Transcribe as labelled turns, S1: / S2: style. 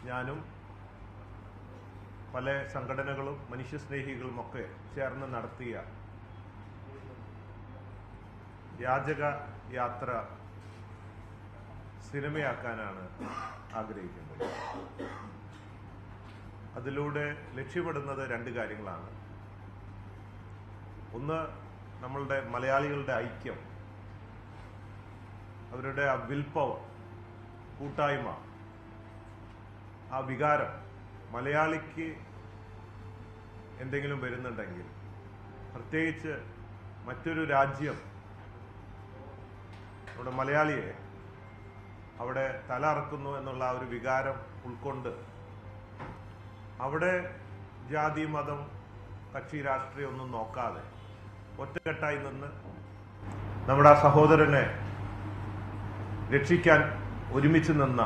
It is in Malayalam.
S1: ഞാനും പല സംഘടനകളും മനുഷ്യസ്നേഹികളുമൊക്കെ ചേർന്ന് നടത്തിയ യാചക യാത്ര സിനിമയാക്കാനാണ് ആഗ്രഹിക്കുന്നത്. അതിലൂടെ ലക്ഷ്യമിടുന്നത് രണ്ട് കാര്യങ്ങളാണ്. ഒന്ന്, നമ്മളുടെ മലയാളികളുടെ ഐക്യം, അവരുടെ ആ വിൽ പവർ, കൂട്ടായ്മ, ആ വികാരം. മലയാളിക്ക് എന്തെങ്കിലും വരുന്നുണ്ടെങ്കിൽ, പ്രത്യേകിച്ച് മറ്റൊരു രാജ്യം നമ്മുടെ മലയാളിയെ അവിടെ തല അറക്കുന്നു എന്നുള്ള ആ ഒരു വികാരം ഉൾക്കൊണ്ട് അവിടെ ജാതി, മതം, കക്ഷി, രാഷ്ട്രീയം ഒന്നും നോക്കാതെ ഒറ്റക്കെട്ടായി നിന്ന് നമ്മുടെ ആ സഹോദരനെ രക്ഷിക്കാൻ ഒരുമിച്ച് നിന്ന